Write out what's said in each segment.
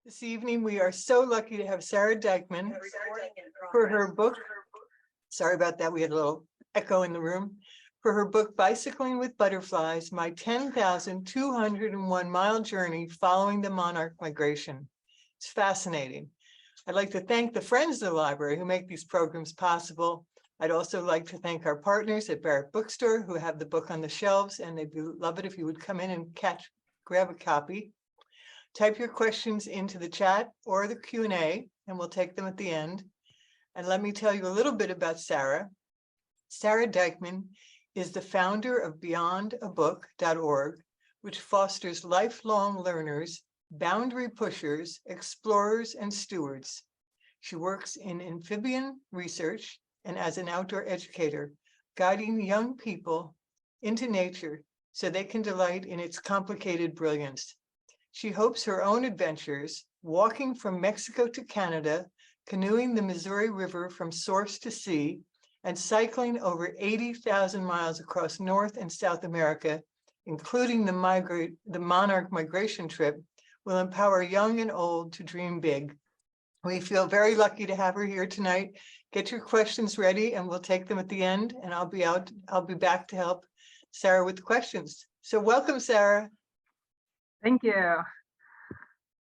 This evening, we are so lucky to have Sara Dykman for her book. Sorry about that, we had a little echo in the room. For her book, Bicycling with Butterflies, My 10,201-Mile Journey Following the Monarch Migration. It's fascinating. I'd like to thank the friends of the library who make these programs possible. I'd also like to thank our partners at Barrett Bookstore who have the book on the shelves, and they'd love it if you would come in and grab a copy. Type your questions into the chat or the Q&A, and we'll take them at the end. And let me tell you a little bit about Sara. Sara Dykman is the founder of beyondabook.org, which fosters lifelong learners, boundary pushers, explorers, and stewards. She works in amphibian research and as an outdoor educator, guiding young people into nature so they can delight in its complicated brilliance. She hopes her own adventures, walking from Mexico to Canada, canoeing the Missouri River from source to sea, and cycling over 80,000 miles across North and South America, including the Monarch migration trip, will empower young and old to dream big. We feel very lucky to have her here tonight. Get your questions ready and we'll take them at the end, and I'll be back to help Sara with the questions. So welcome, Sara. Thank you.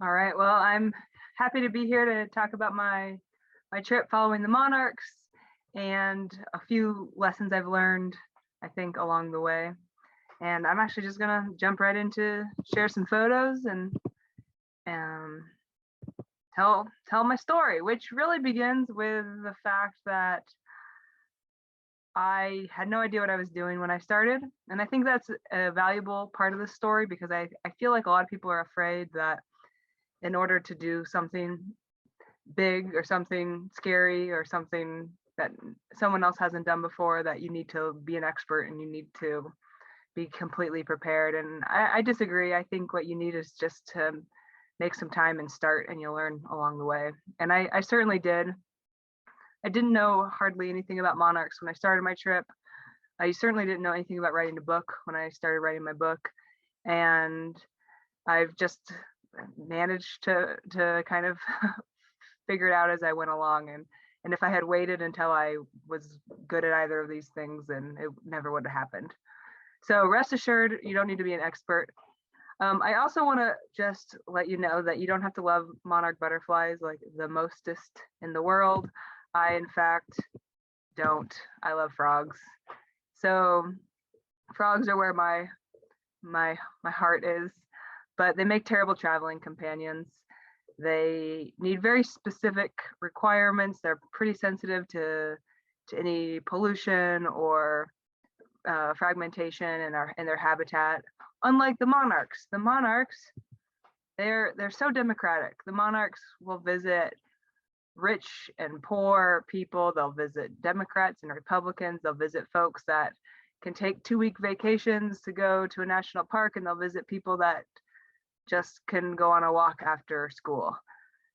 All right, well, I'm happy to be here to talk about my trip following the monarchs and a few lessons I've learned, I think, along the way. And I'm actually just gonna jump right into share some photos and tell my story, which really begins with the fact that I had no idea what I was doing when I started. And I think that's a valuable part of the story, because I feel like a lot of people are afraid that in order to do something big or something scary or something that someone else hasn't done before, that you need to be an expert and you need to be completely prepared. And I disagree. I think what you need is just to make some time and start, and you'll learn along the way. And I certainly did. I didn't know hardly anything about monarchs when I started my trip. I certainly didn't know anything about writing a book when I started writing my book. And I've just managed to kind of figure it out as I went along. And if I had waited until I was good at either of these things, then it never would have happened. So rest assured, you don't need to be an expert. I also want to just let you know that you don't have to love monarch butterflies like the mostest in the world. I, in fact, don't. I love frogs. So frogs are where my heart is, but they make terrible traveling companions. They need very specific requirements. They're pretty sensitive to any pollution or fragmentation in their habitat. Unlike the monarchs, they're so democratic. The monarchs will visit rich and poor people. They'll visit Democrats and Republicans. They'll visit folks that can take 2-week vacations to go to a national park, and they'll visit people that just can go on a walk after school.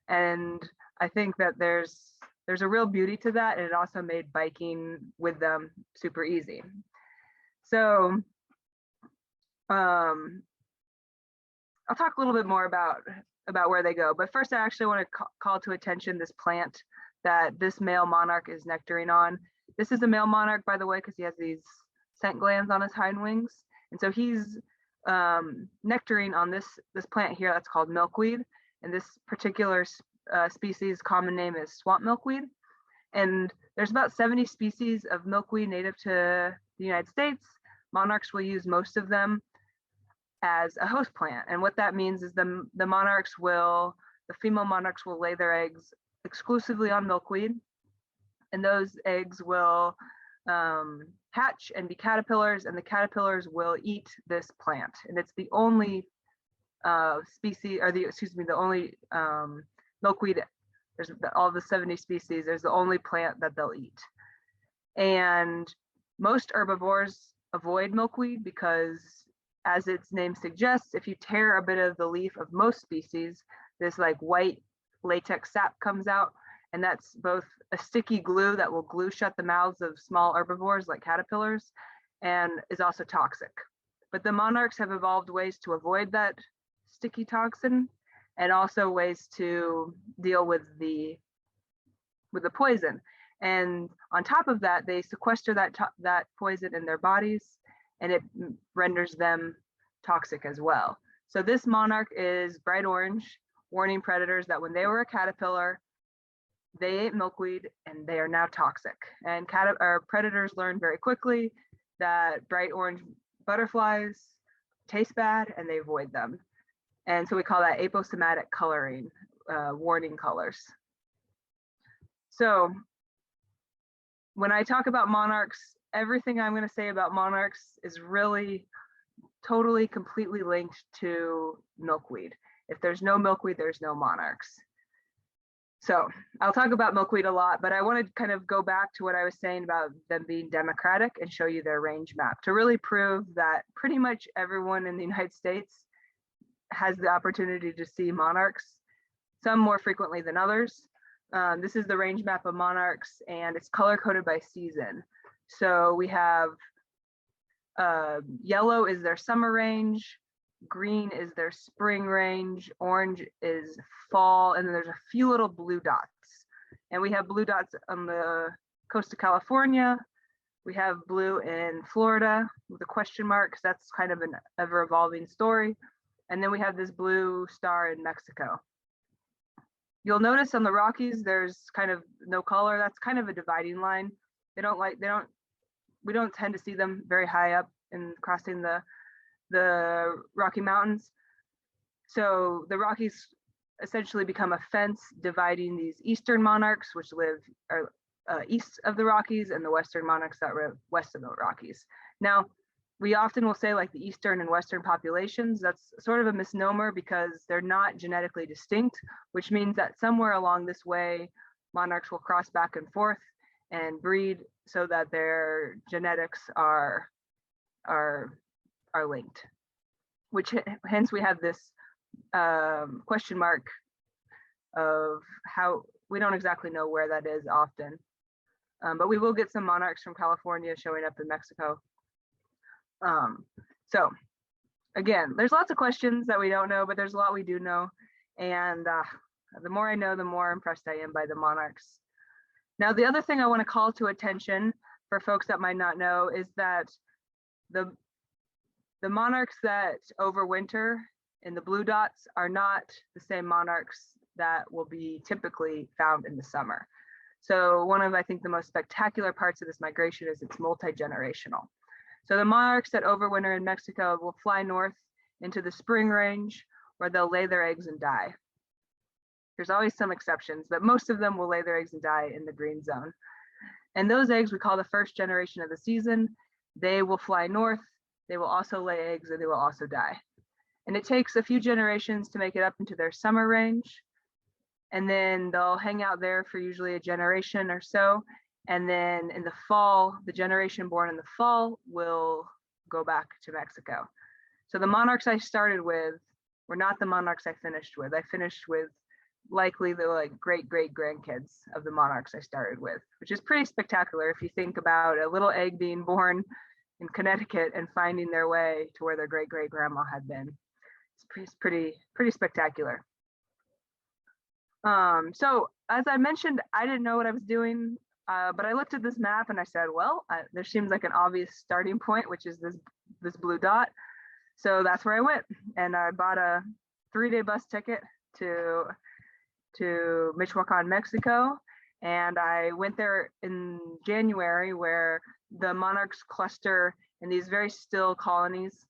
And I think that there's a real beauty to that, and it also made biking with them super easy. So I'll talk a little bit more about where they go, but first I actually want to call to attention this plant that this male monarch is nectaring on. This is a male monarch, by the way, because he has these scent glands on his hind wings, and so he's nectaring on this plant here that's called milkweed. And this particular species common name is swamp milkweed. And there's about 70 species of milkweed native to the United States. Monarchs will use most of them as a host plant. And what that means is the female monarchs will lay their eggs exclusively on milkweed, and those eggs will hatch and be caterpillars, and the caterpillars will eat this plant. And it's the only species, or the only milkweed. There's all the 70 species. There's the only plant that they'll eat. And most herbivores avoid milkweed because, as its name suggests, if you tear a bit of the leaf of most species, this like white latex sap comes out, and that's both a sticky glue that will glue shut the mouths of small herbivores like caterpillars, and is also toxic. But the monarchs have evolved ways to avoid that sticky toxin, and also ways to deal with the poison. And on top of that, they sequester that poison in their bodies, and it renders them toxic as well. So this monarch is bright orange, warning predators that when they were a caterpillar, they ate milkweed and they are now toxic. And predators learn very quickly that bright orange butterflies taste bad and they avoid them. And so we call that aposematic coloring, warning colors. So when I talk about monarchs, everything I'm going to say about monarchs is really totally, completely linked to milkweed. If there's no milkweed, there's no monarchs. So I'll talk about milkweed a lot, but I want to kind of go back to what I was saying about them being democratic and show you their range map to really prove that pretty much everyone in the United States has the opportunity to see monarchs, some more frequently than others. This is the range map of monarchs, and it's color coded by season. So we have yellow is their summer range, green is their spring range, orange is fall, and then there's a few little blue dots. And we have blue dots on the coast of California. We have blue in Florida with a question mark, because that's kind of an ever-evolving story. And then we have this blue star in Mexico. You'll notice on the Rockies, there's kind of no color. That's kind of a dividing line. We don't tend to see them very high up in crossing the Rocky Mountains. So the Rockies essentially become a fence dividing these eastern monarchs, which live east of the Rockies, and the western monarchs that live west of the Rockies. Now, we often will say like the eastern and western populations. That's sort of a misnomer because they're not genetically distinct, which means that somewhere along this way, monarchs will cross back and forth and breed so that their genetics are linked, which hence we have this question mark of how we don't exactly know where that is often, but we will get some monarchs from California showing up in Mexico. So again, there's lots of questions that we don't know, but there's a lot we do know, and the more I know, the more impressed I am by the monarchs. Now, the other thing I want to call to attention for folks that might not know is that the monarchs that overwinter in the blue dots are not the same monarchs that will be typically found in the summer. So one of, I think, the most spectacular parts of this migration is it's multi-generational. So the monarchs that overwinter in Mexico will fly north into the spring range, where they'll lay their eggs and die. There's always some exceptions, but most of them will lay their eggs and die in the green zone. And those eggs we call the first generation of the season. They will fly north, they will also lay eggs, and they will also die. And it takes a few generations to make it up into their summer range. And then they'll hang out there for usually a generation or so. And then in the fall, the generation born in the fall will go back to Mexico. So the monarchs I started with were not the monarchs I finished with. I finished with likely the great grandkids of the monarchs I started with, which is pretty spectacular if you think about a little egg being born in Connecticut and finding their way to where their great grandma had been. It's pretty spectacular. So as I mentioned, I didn't know what I was doing, but I looked at this map and I said, well, there seems like an obvious starting point, which is this blue dot. So that's where I went, and I bought a 3-day bus ticket to Michoacan, Mexico. And I went there in January, where the monarchs cluster in these very still colonies.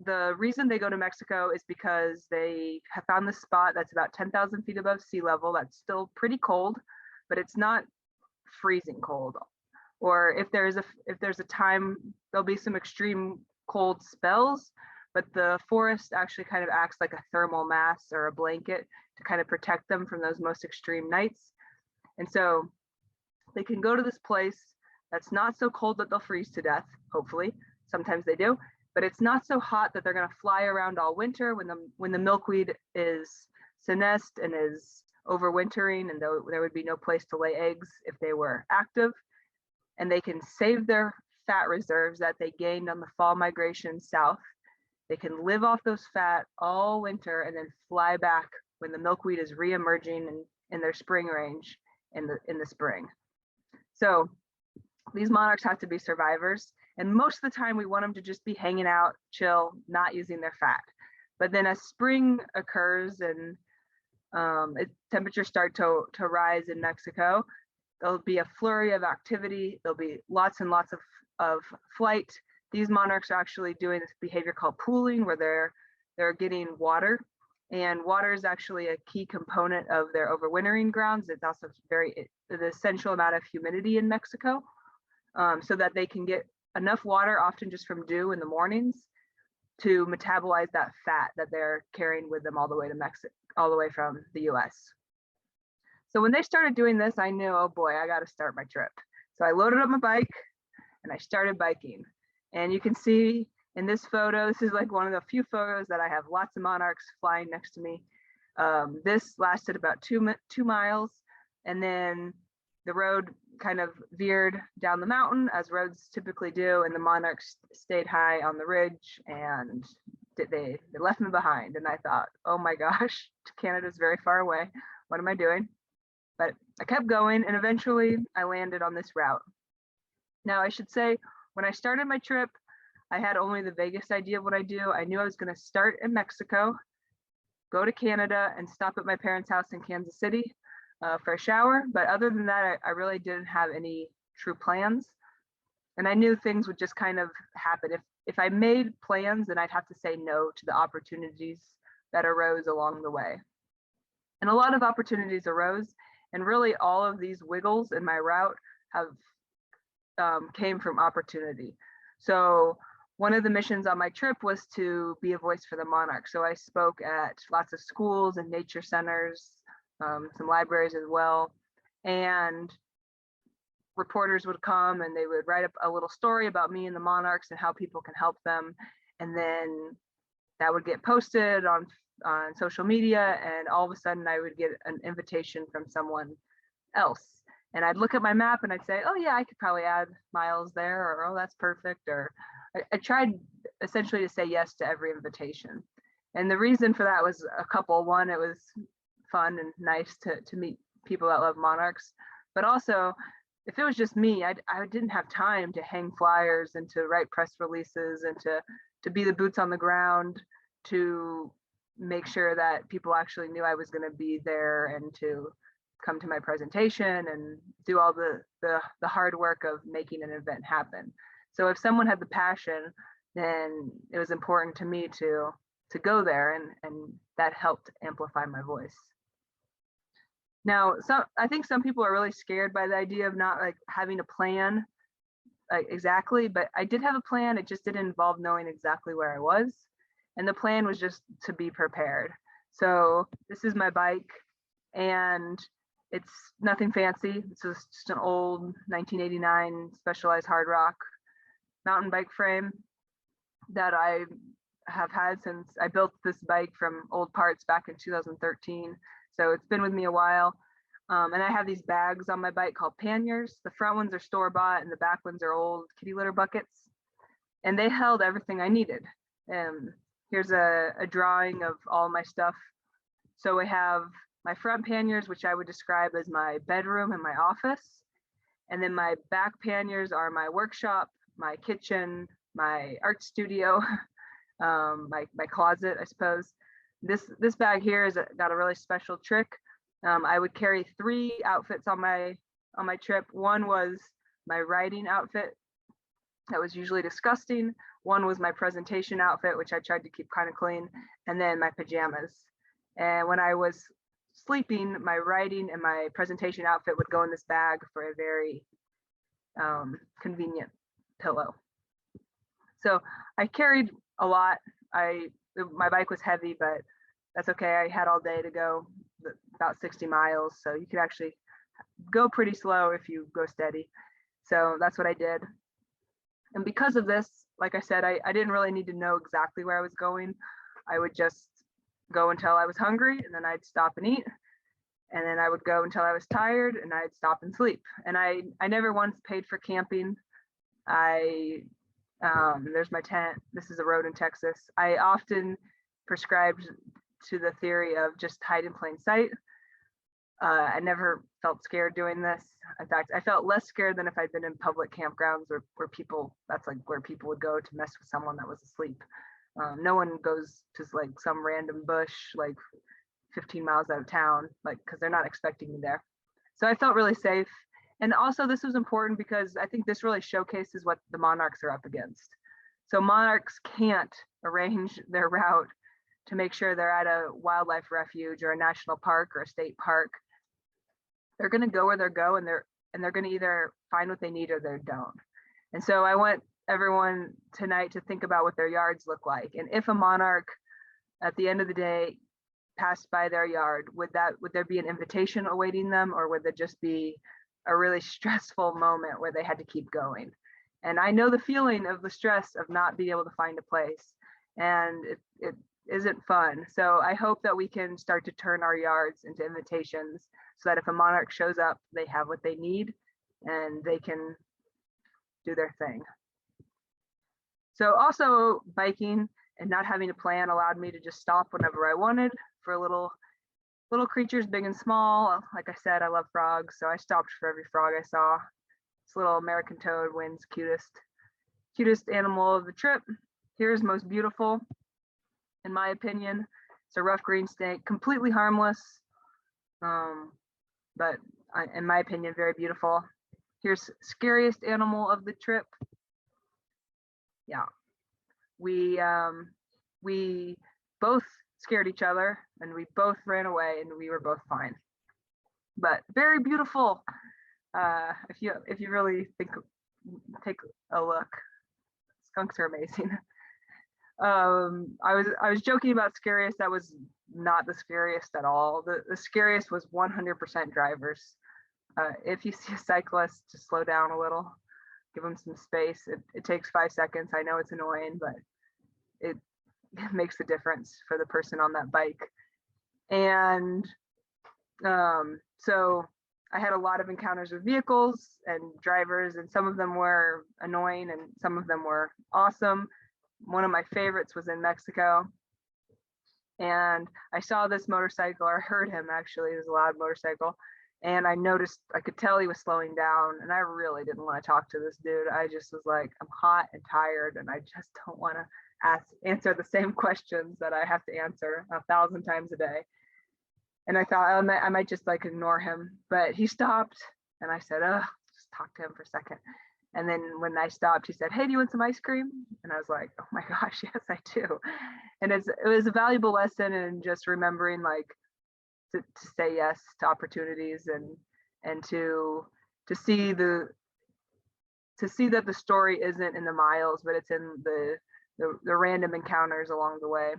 The reason they go to Mexico is because they have found this spot that's about 10,000 feet above sea level. That's still pretty cold, but it's not freezing cold. Or if there's a time, there'll be some extreme cold spells, but the forest actually kind of acts like a thermal mass or a blanket to kind of protect them from those most extreme nights. And so they can go to this place that's not so cold that they'll freeze to death, hopefully. Sometimes they do, but it's not so hot that they're going to fly around all winter when the milkweed is senesced and is overwintering, and there would be no place to lay eggs if they were active. And they can save their fat reserves that they gained on the fall migration south, They can live off those fat all winter and then fly back when the milkweed is re-emerging in their spring range in the spring. So these monarchs have to be survivors. And most of the time we want them to just be hanging out, chill, not using their fat. But then as spring occurs and temperatures start to rise in Mexico, there'll be a flurry of activity. There'll be lots and lots of flight. These monarchs are actually doing this behavior called pooling, where they're getting water. And water is actually a key component of their overwintering grounds. It's also the essential amount of humidity in Mexico, so that they can get enough water, often just from dew in the mornings, to metabolize that fat that they're carrying with them all the way to Mexico, all the way from the US. So when they started doing this, I knew, oh boy, I got to start my trip. So I loaded up my bike and I started biking. And you can see in this photo, this is like one of the few photos that I have lots of monarchs flying next to me. This lasted about 2 miles, and then the road kind of veered down the mountain, as roads typically do, and the monarchs stayed high on the ridge, and they left me behind. And I thought, oh my gosh, Canada's very far away. What am I doing? But I kept going, and eventually I landed on this route. Now, I should say, when I started my trip, I had only the vaguest idea of what I do. I knew I was going to start in Mexico, go to Canada, and stop at my parents' house in Kansas City for a shower. But other than that, I really didn't have any true plans. And I knew things would just kind of happen. If I made plans, then I'd have to say no to the opportunities that arose along the way. And a lot of opportunities arose, and really all of these wiggles in my route have came from opportunity. So one of the missions on my trip was to be a voice for the monarch. So I spoke at lots of schools and nature centers, some libraries as well. And reporters would come and they would write up a little story about me and the monarchs and how people can help them. And then that would get posted on social media, and all of a sudden I would get an invitation from someone else. And I'd look at my map and I'd say, oh yeah, I could probably add miles there, or oh, that's perfect. Or I tried essentially to say yes to every invitation. And the reason for that was a couple. One, it was fun and nice to meet people that love monarchs. But also, if it was just me, I didn't have time to hang flyers and to write press releases and to be the boots on the ground, to make sure that people actually knew I was going to be there and to come to my presentation and do all the hard work of making an event happen. So if someone had the passion, then it was important to me to go there, and that helped amplify my voice. Now, I think some people are really scared by the idea of not like having a plan exactly, but I did have a plan. It just didn't involve knowing exactly where I was. And the plan was just to be prepared. So this is my bike, and it's nothing fancy. It's just an old 1989 Specialized hard rock mountain bike frame that I have had since I built this bike from old parts back in 2013. So it's been with me a while. And I have these bags on my bike called panniers. The front ones are store-bought and the back ones are old kitty litter buckets. And they held everything I needed. Here's a drawing of all my stuff. So I have my front panniers, which I would describe as my bedroom and my office. And then my back panniers are my workshop, my kitchen, my art studio, my closet, I suppose. This bag here has got a really special trick. I would carry 3 outfits on my trip. One was my writing outfit that was usually disgusting. One was my presentation outfit, which I tried to keep kind of clean, and then my pajamas. And when I was sleeping, my writing and my presentation outfit would go in this bag for a very convenient pillow. So I carried a lot. My bike was heavy, but that's okay. I had all day to go, about 60 miles. So you could actually go pretty slow if you go steady. So that's what I did. And because of this, like I said, I didn't really need to know exactly where I was going. I would just go until I was hungry, and then I'd stop and eat. And then I would go until I was tired, and I'd stop and sleep. And I never once paid for camping. I There's my tent. This is a road in Texas. I often prescribed to the theory of just hide in plain sight. I never felt scared doing this. In fact, I felt less scared than if I'd been in public campgrounds where people, that's like where people would go to mess with someone that was asleep. No one goes to like some random bush, like 15 miles out of town, like, cause they're not expecting you there. So I felt really safe. And also this was important because I think this really showcases what the monarchs are up against. So monarchs can't arrange their route to make sure they're at a wildlife refuge or a national park or a state park. They're going to go where they're going, and they're going to either find what they need or they don't. And so I want everyone tonight to think about what their yards look like. And if a monarch at the end of the day passed by their yard, would there be an invitation awaiting them, or would there just be a really stressful moment where they had to keep going? And I know the feeling of the stress of not being able to find a place, and it isn't fun. So I hope that we can start to turn our yards into invitations so that if a monarch shows up, they have what they need and they can do their thing. So also biking and not having a plan allowed me to just stop whenever I wanted for little creatures, big and small. Like I said, I love frogs, so I stopped for every frog I saw. This little American toad wins cutest animal of the trip. Here's most beautiful, in my opinion. It's a rough green snake, completely harmless, but in my opinion, very beautiful. Here's scariest animal of the trip. Yeah, we both scared each other and we both ran away and we were both fine. But very beautiful. If you really take a look, skunks are amazing. I was joking about scariest. That was not the scariest at all. The scariest was 100% drivers. If you see a cyclist, just slow down a little, give them some space. It takes 5 seconds. I know it's annoying, but it makes a difference for the person on that bike. And so I had a lot of encounters with vehicles and drivers, and some of them were annoying and some of them were awesome. One of my favorites was in Mexico, and I saw this motorcycle, or heard him actually. It was a loud motorcycle, and I noticed, I could tell he was slowing down, and I really didn't want to talk to this dude. I just was like, I'm hot and tired, and I just don't want to answer the same questions that I have to answer 1,000 times a day. And I thought I might just like ignore him, but he stopped, and I said, just talk to him for a second. And then when I stopped, he said, hey, do you want some ice cream? And I was like, oh my gosh, yes, I do. And it was a valuable lesson in just remembering like to say yes to opportunities and to see that the story isn't in the miles, but it's in the random encounters along the way.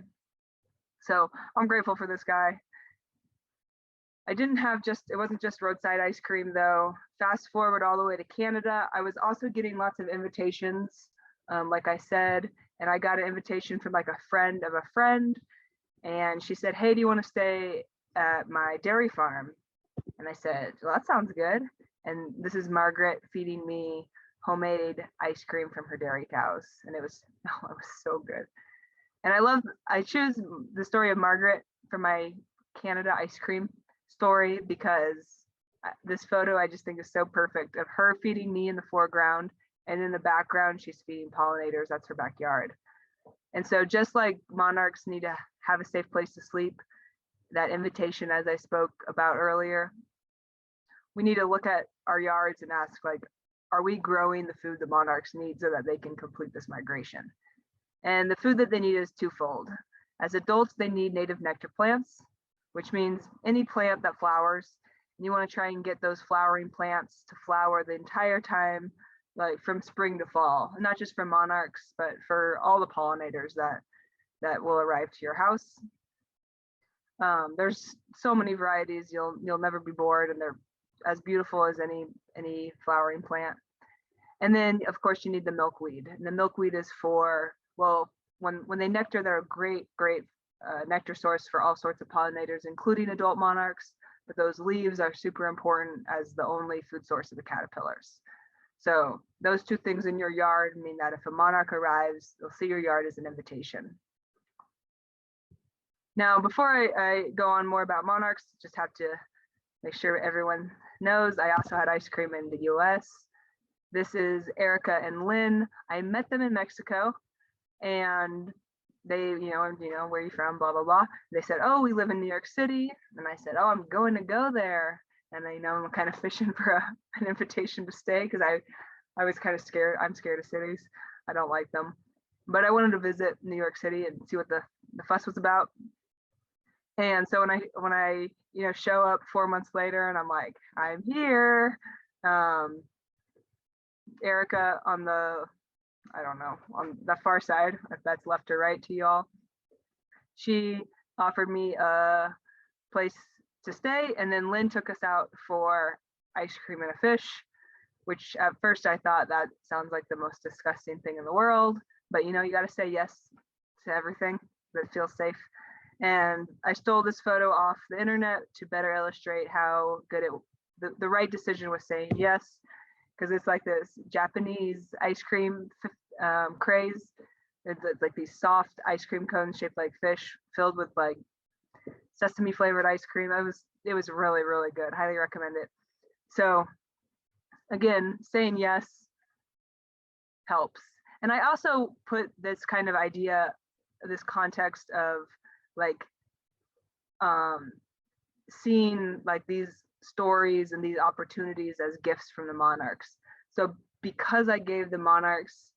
So I'm grateful for this guy. It wasn't just roadside ice cream though. Fast forward all the way to Canada, I was also getting lots of invitations, like I said, and I got an invitation from like a friend of a friend, and she said, hey, do you want to stay at my dairy farm? And I said, well, that sounds good. And this is Margaret feeding me homemade ice cream from her dairy cows, and it was so good. And I choose the story of Margaret for my Canada ice cream story because this photo I just think is so perfect of her feeding me in the foreground, and in the background she's feeding pollinators. That's her backyard. And so just like monarchs need to have a safe place to sleep, that invitation as I spoke about earlier, we need to look at our yards and ask, like, are we growing the food the monarchs need so that they can complete this migration? And the food that they need is twofold. As adults, they need native nectar plants, which means any plant that flowers. And you want to try and get those flowering plants to flower the entire time, like from spring to fall, and not just for monarchs, but for all the pollinators that will arrive to your house. There's so many varieties, you'll never be bored, and they're as beautiful as any flowering plant. And then of course you need the milkweed, and the milkweed is for, well, when they nectar, they're a great nectar source for all sorts of pollinators, including adult monarchs, but those leaves are super important as the only food source of the caterpillars. So those two things in your yard mean that if a monarch arrives, they'll see your yard as an invitation. Now, before I go on more about monarchs, just have to make sure everyone knows I also had ice cream in the US. This is Erica and Lynn. I met them in Mexico, and they, where are you from, blah, blah, blah. They said, oh, we live in New York City. And I said, oh, I'm going to go there. And they know I'm kind of fishing for an invitation to stay, because I was kind of scared. I'm scared of cities. I don't like them. But I wanted to visit New York City and see what the fuss was about. And so when I show up 4 months later and I'm like, I'm here. Erica on the, I don't know, on the far side, if that's left or right to y'all, she offered me a place to stay, and then Lynn took us out for ice cream and a fish, which at first I thought that sounds like the most disgusting thing in the world, but you got to say yes to everything that feels safe. And I stole this photo off the internet to better illustrate how good the right decision was saying yes, because it's like this Japanese ice cream craze. It's like these soft ice cream cones shaped like fish, filled with like sesame flavored ice cream. It was really, really good. Highly recommend it. So again, saying yes helps. And I also put this kind of idea, this context of like seeing like these stories and these opportunities as gifts from the monarchs. So because I gave the monarchs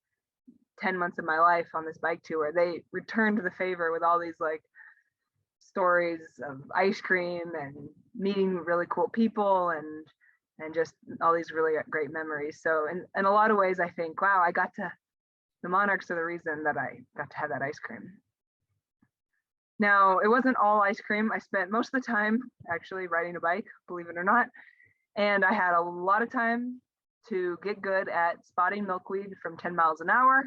10 months of my life on this bike tour, they returned the favor with all these like stories of ice cream and meeting really cool people and just all these really great memories. So in a lot of ways, I think, wow, the monarchs are the reason that I got to have that ice cream. Now, it wasn't all ice cream. I spent most of the time actually riding a bike, believe it or not. And I had a lot of time to get good at spotting milkweed from 10 miles an hour,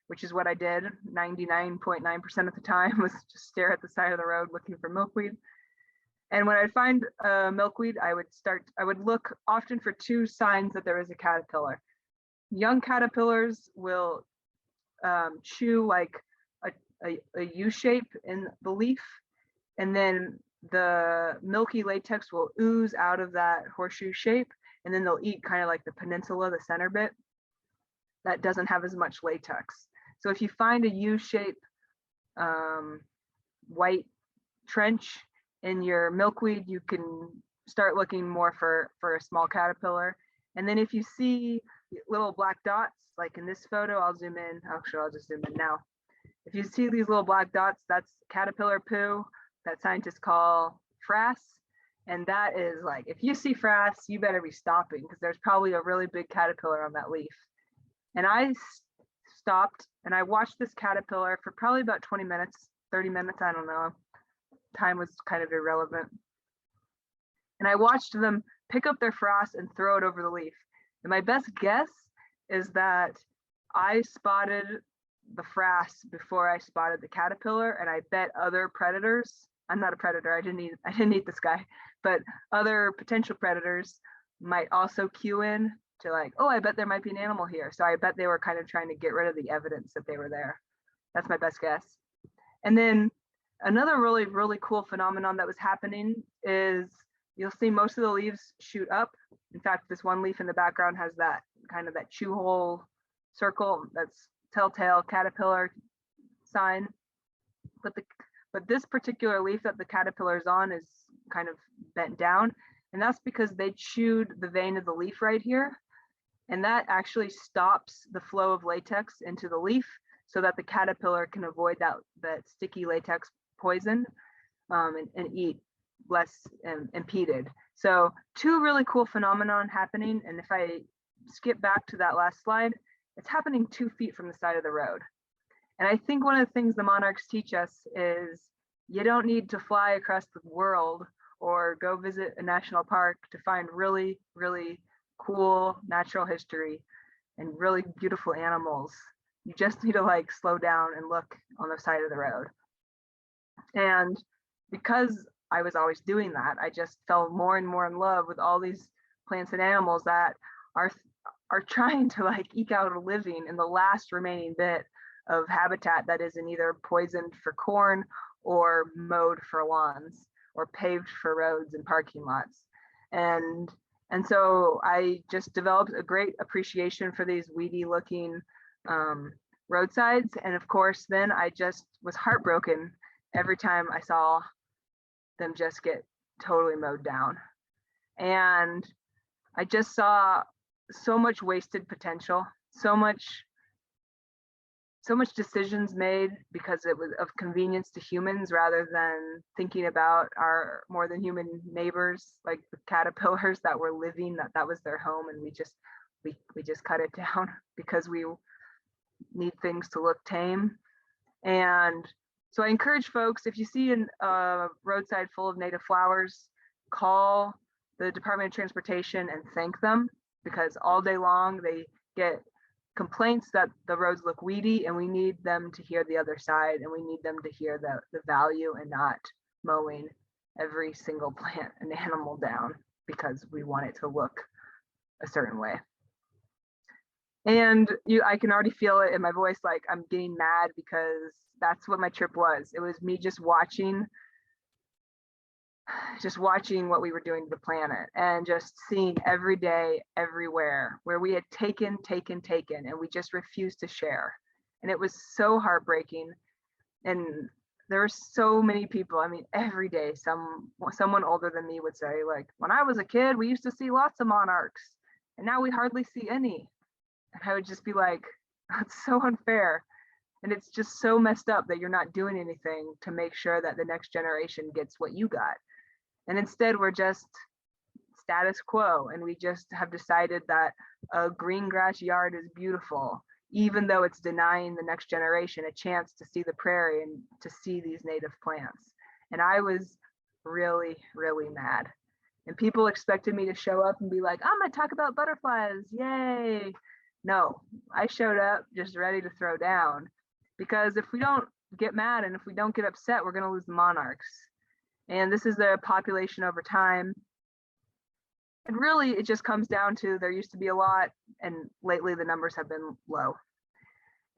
which is what I did 99.9% of the time, was just stare at the side of the road looking for milkweed. And when I'd find milkweed, I would look often for two signs that there is a caterpillar. Young caterpillars will chew like a U shape in the leaf, and then the milky latex will ooze out of that horseshoe shape, and then they'll eat kind of like the peninsula, the center bit that doesn't have as much latex. So if you find a U-shape white trench in your milkweed, you can start looking more for a small caterpillar. And then if you see little black dots, like in this photo, I'll zoom in. Actually, I'll just zoom in now. If you see these little black dots, that's caterpillar poo that scientists call frass. And that is like, if you see frass, you better be stopping, because there's probably a really big caterpillar on that leaf. And I stopped and I watched this caterpillar for probably about 20 minutes, 30 minutes, I don't know. Time was kind of irrelevant. And I watched them pick up their frass and throw it over the leaf. And my best guess is that I spotted the frass before I spotted the caterpillar, and I bet other predators, I'm not a predator, I didn't eat this guy, but other potential predators might also cue in to like, oh, I bet there might be an animal here. So I bet they were kind of trying to get rid of the evidence that they were there. That's my best guess. And then another really, really cool phenomenon that was happening is you'll see most of the leaves shoot up. In fact, this one leaf in the background has that kind of that chew hole circle, that's telltale caterpillar sign. But this particular leaf that the caterpillar is on is kind of bent down, and that's because they chewed the vein of the leaf right here, and that actually stops the flow of latex into the leaf so that the caterpillar can avoid that sticky latex poison and eat less impeded. So two really cool phenomenon happening. And if I skip back to that last slide, it's happening 2 feet from the side of the road. And I think one of the things the monarchs teach us is you don't need to fly across the world or go visit a national park to find really, really cool natural history and really beautiful animals. You just need to like slow down and look on the side of the road. And because I was always doing that, I just fell more and more in love with all these plants and animals that are trying to like eke out a living in the last remaining bit of habitat that isn't either poisoned for corn or mowed for lawns or paved for roads and parking lots. And so I just developed a great appreciation for these weedy looking roadsides. And of course, then I just was heartbroken every time I saw them just get totally mowed down. And I just saw so much wasted potential, so much decisions made because it was of convenience to humans rather than thinking about our more than human neighbors, like the caterpillars that were living, that was their home, and we just cut it down because we need things to look tame. And so I encourage folks, if you see a roadside full of native flowers, call the Department of Transportation and thank them, because all day long they get complaints that the roads look weedy, and we need them to hear the other side, and we need them to hear the value and not mowing every single plant and animal down because we want it to look a certain way. And I can already feel it in my voice, like I'm getting mad because that's what my trip was. It was me just watching what we were doing to the planet, and just seeing every day, everywhere, where we had taken, and we just refused to share. And it was so heartbreaking. And there were so many people, I mean, every day, someone older than me would say, like, when I was a kid, we used to see lots of monarchs, and now we hardly see any. And I would just be like, that's so unfair. And it's just so messed up that you're not doing anything to make sure that the next generation gets what you got. And instead, we're just status quo, and we just have decided that a green grass yard is beautiful, even though it's denying the next generation a chance to see the prairie and to see these native plants. And I was really, really mad. And people expected me to show up and be like, I'm gonna talk about butterflies, yay. No, I showed up just ready to throw down, because if we don't get mad and if we don't get upset, we're gonna lose the monarchs. And this is their population over time. And really, it just comes down to there used to be a lot, and lately the numbers have been low.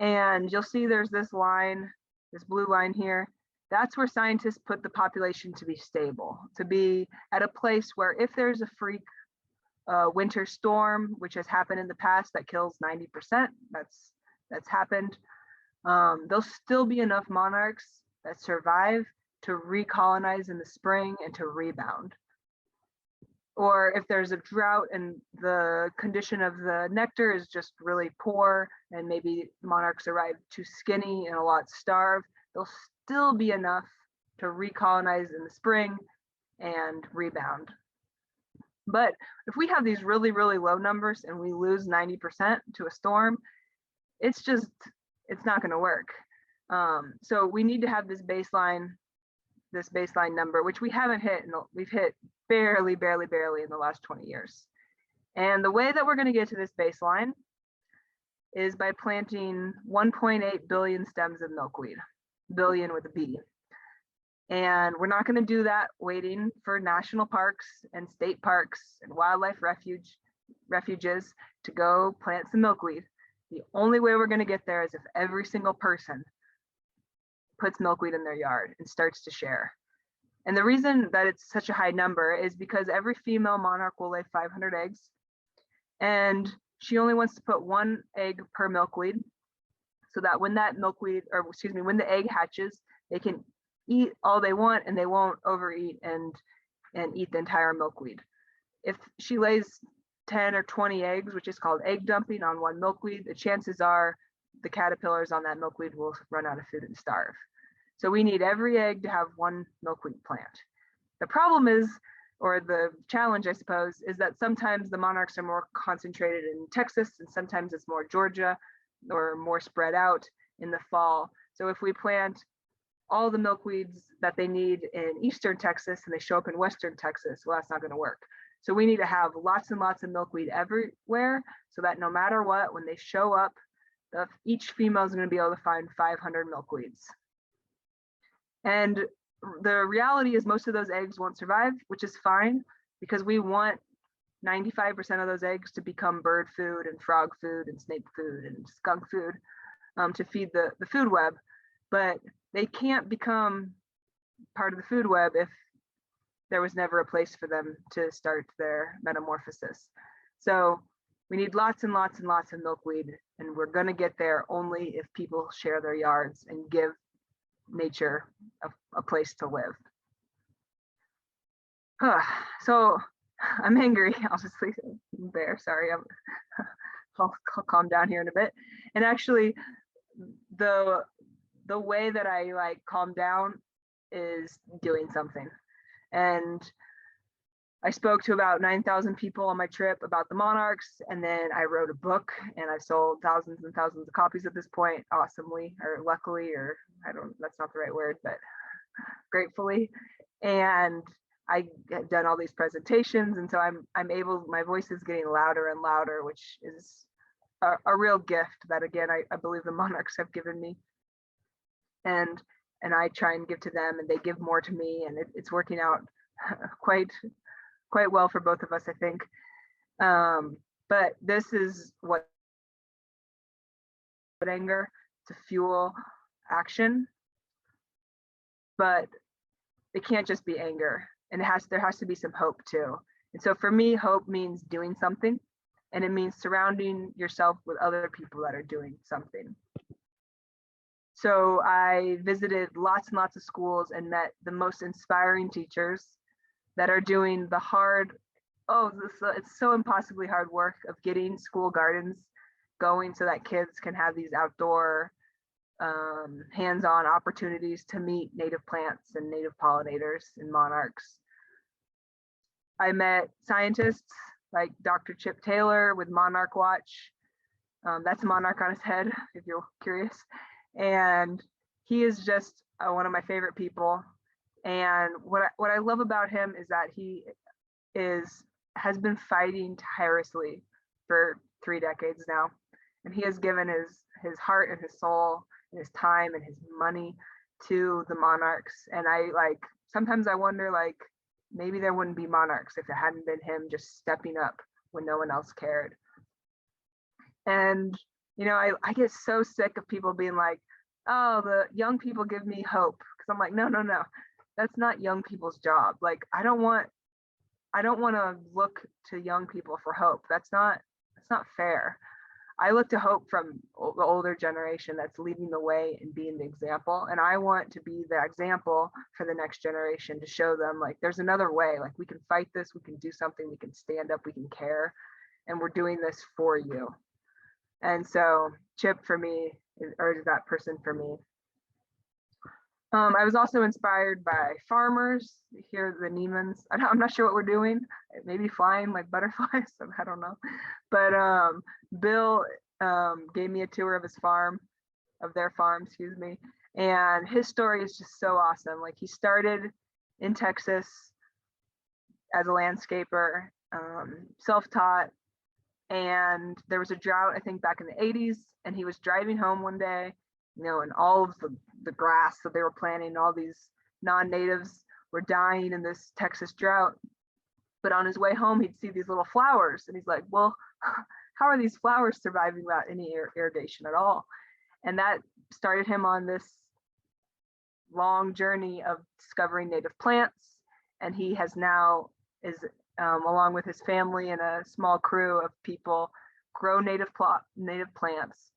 And you'll see there's this line, this blue line here. That's where scientists put the population to be stable, to be at a place where if there's a freak winter storm, which has happened in the past, that kills 90%, that's happened, there'll still be enough monarchs that survive to recolonize in the spring and to rebound. Or if there's a drought and the condition of the nectar is just really poor, and maybe monarchs arrive too skinny and a lot starved, there'll still be enough to recolonize in the spring and rebound. But if we have these really, really low numbers and we lose 90% to a storm, it's not going to work. So we need to have this baseline number, which we haven't hit, and we've hit barely in the last 20 years. And the way that we're going to get to this baseline is by planting 1.8 billion stems of milkweed, billion with a B. And we're not going to do that waiting for national parks and state parks and wildlife refuges to go plant some milkweed. The only way we're going to get there is if every single person puts milkweed in their yard and starts to share. And the reason that it's such a high number is because every female monarch will lay 500 eggs, and she only wants to put 1 egg per milkweed, so that when that when the egg hatches, they can eat all they want and they won't overeat and eat the entire milkweed. If she lays 10 or 20 eggs, which is called egg dumping, on 1 milkweed, the chances are the caterpillars on that milkweed will run out of food and starve. So we need every egg to have 1 milkweed plant. The problem is, or the challenge, I suppose, is that sometimes the monarchs are more concentrated in Texas, and sometimes it's more Georgia, or more spread out in the fall. So if we plant all the milkweeds that they need in eastern Texas and they show up in western Texas, well, that's not going to work. So we need to have lots and lots of milkweed everywhere, so that no matter what, when they show up, each female is going to be able to find 500 milkweeds. And the reality is most of those eggs won't survive, which is fine, because we want 95% of those eggs to become bird food and frog food and snake food and skunk food, to feed the food web. But they can't become part of the food web if there was never a place for them to start their metamorphosis. So we need lots and lots and lots of milkweed, and we're going to get there only if people share their yards and give nature a place to live. So I'm angry. I'll just leave it there. Sorry, I'll calm down here in a bit. And actually, the way that I like calm down is doing something. And I spoke to about 9,000 people on my trip about the monarchs, and then I wrote a book, and I've sold thousands and thousands of copies at this point, awesomely, or luckily, or that's not the right word, but gratefully. And I had done all these presentations, and so I'm able, my voice is getting louder and louder, which is a real gift that, again, I believe the monarchs have given me. And I try and give to them, and they give more to me, and it's working out quite well for both of us, I think. But this is what anger to fuel action, but it can't just be anger, and there has to be some hope too. And so for me, hope means doing something, and it means surrounding yourself with other people that are doing something. So I visited lots and lots of schools and met the most inspiring teachers that are doing the hard, it's so impossibly hard work of getting school gardens going so that kids can have these outdoor hands-on opportunities to meet native plants and native pollinators and monarchs. I met scientists like Dr. Chip Taylor with Monarch Watch. That's a monarch on his head, if you're curious. And he is just one of my favorite people. And what I love about him is that he has been fighting tirelessly for 3 decades now, and he has given his heart and his soul and his time and his money to the monarchs. And sometimes I wonder, maybe there wouldn't be monarchs if it hadn't been him just stepping up when no one else cared. And I get so sick of people being like, oh, the young people give me hope, because I'm like, no, that's not young people's job. I don't want to look to young people for hope. That's not fair. I look to hope from the older generation that's leading the way and being the example. And I want to be the example for the next generation to show them there's another way. We can fight this, we can do something, we can stand up, we can care, and we're doing this for you. And so Chip for me is that person for me. I was also inspired by farmers. Here, the Niemans. I'm not sure what we're doing. Maybe flying like butterflies. I don't know. But Bill gave me a tour of their farm, excuse me. And his story is just so awesome. He started in Texas as a landscaper, self-taught. And there was a drought, I think, back in the 80s. And he was driving home one day, and all of the grass that they were planting, all these non-natives were dying in this Texas drought. But on his way home, he'd see these little flowers, and he's like, well, how are these flowers surviving without any irrigation at all? And that started him on this long journey of discovering native plants. And he has now along with his family and a small crew of people, grow native plants,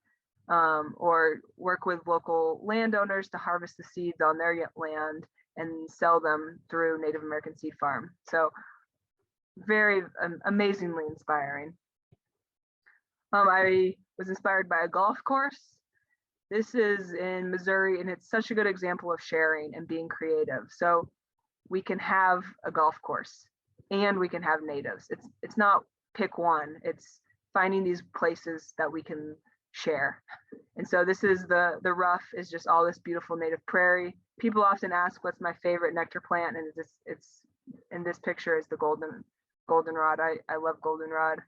or work with local landowners to harvest the seeds on their land and sell them through Native American Seed Farm. So very amazingly inspiring. I was inspired by a golf course. This is in Missouri, and it's such a good example of sharing and being creative. So we can have a golf course and we can have natives. It's not pick one, it's finding these places that we can share. And so this is the rough is just all this beautiful native prairie. People often ask what's my favorite nectar plant, and it's in this picture is the goldenrod. I love goldenrod,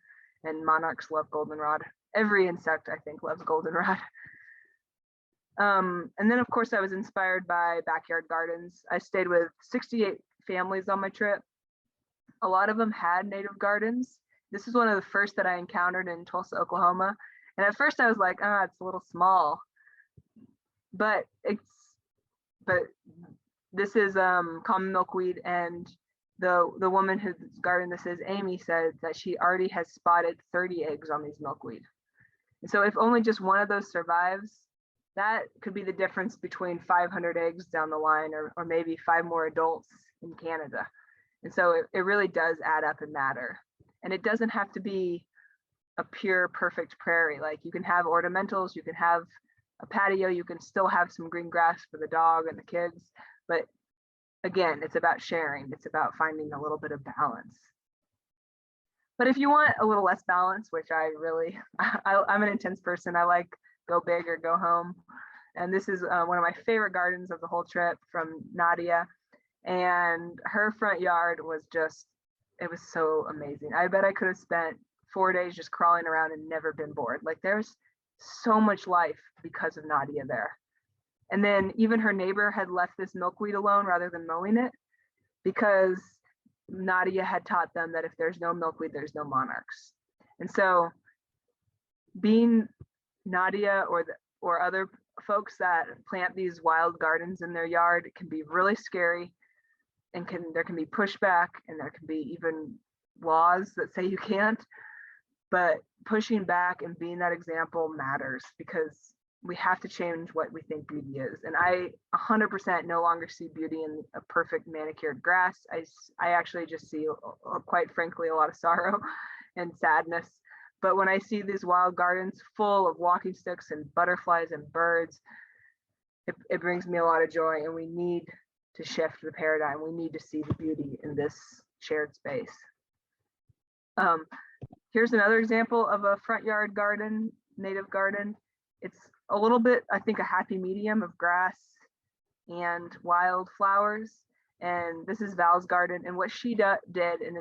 and monarchs love goldenrod. Every insect, I think, loves goldenrod. And then of course I was inspired by backyard gardens. I stayed with 68 families on my trip. A lot of them had native gardens, this is one of the first that I encountered in Tulsa, Oklahoma. And at first I was like, ah, it's a little small, but this is common milkweed, and the woman whose garden this is, Amy, said that she already has spotted 30 eggs on these milkweed. And so if only just one of those survives, that could be the difference between 500 eggs down the line, or maybe 5 more adults in Canada. And so it really does add up and matter. And it doesn't have to be a pure, perfect prairie. Like, you can have ornamentals, you can have a patio, you can still have some green grass for the dog and the kids. But again, it's about sharing. It's about finding a little bit of balance. But if you want a little less balance, which I'm an intense person, I like go big or go home. And this is one of my favorite gardens of the whole trip, from Nadia. And her front yard was just, it was so amazing. I bet I could have spent 4 days just crawling around and never been bored. Like, there's so much life because of Nadia there. And then even her neighbor had left this milkweed alone rather than mowing it, because Nadia had taught them that if there's no milkweed, there's no monarchs. And so being Nadia or other folks that plant these wild gardens in their yard, it can be really scary, and there can be pushback, and there can be even laws that say you can't. But pushing back and being that example matters, because we have to change what we think beauty is. And I 100% no longer see beauty in a perfect manicured grass. I actually just see, quite frankly, a lot of sorrow and sadness. But when I see these wild gardens full of walking sticks and butterflies and birds, it brings me a lot of joy. And we need to shift the paradigm. We need to see the beauty in this shared space. Here's another example of a front yard garden, native garden. It's a little bit, I think, a happy medium of grass and wild flowers. And this is Val's garden. And what she did, and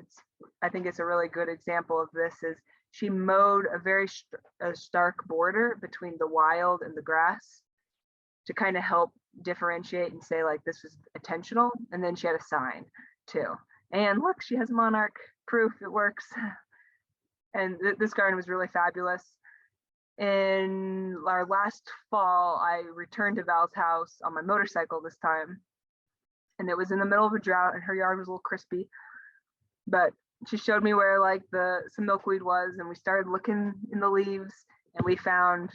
I think it's a really good example of this, is she mowed a very stark border between the wild and the grass to kind of help differentiate and say, like, this was intentional. And then she had a sign too. And look, she has monarch proof, it works. And this garden was really fabulous. In our last fall, I returned to Val's house on my motorcycle this time, and it was in the middle of a drought, and her yard was a little crispy, but she showed me where like some milkweed was, and we started looking in the leaves, and we found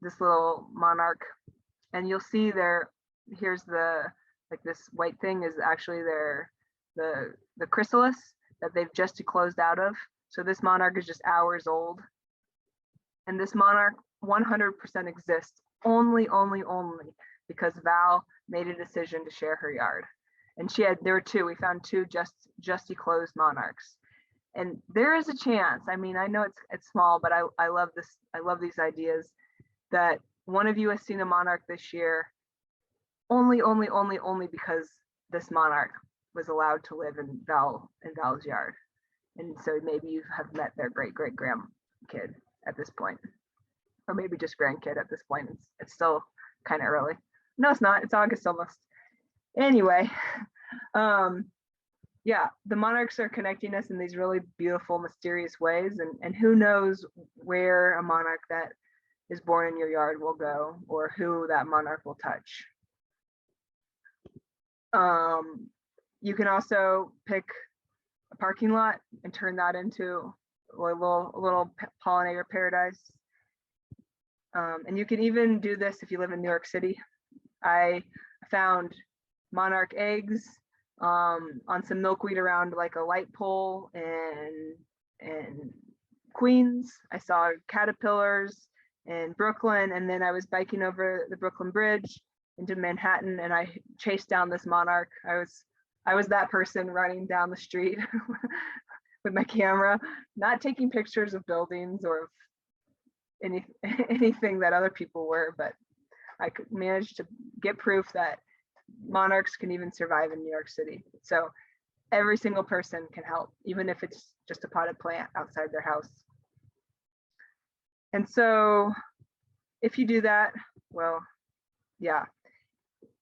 this little monarch. And you'll see here's this white thing is actually the chrysalis that they've just closed out of. So this monarch is just hours old. And this monarch 100% exists only because Val made a decision to share her yard. And there were 2, we found 2 just closed monarchs. And there is a chance, I mean, I know it's small, but I love this. I love these ideas that one of you has seen a monarch this year only because this monarch was allowed to live in Val's yard. And so maybe you have met their great-great-grandkid at this point, or maybe just grandkid at this point. It's still kind of early. No, it's not. It's August almost. Anyway, yeah, the monarchs are connecting us in these really beautiful, mysterious ways. And who knows where a monarch that is born in your yard will go, or who that monarch will touch. You can also pick a parking lot and turn that into a little pollinator paradise. And you can even do this if you live in New York City. I found monarch eggs on some milkweed around like a light pole in Queens. I saw caterpillars in Brooklyn, and then I was biking over the Brooklyn Bridge into Manhattan, and I chased down this monarch. I was that person running down the street with my camera, not taking pictures of buildings or of anything that other people were, but I could manage to get proof that monarchs can even survive in New York City. So every single person can help, even if it's just a potted plant outside their house. And so if you do that, well, yeah,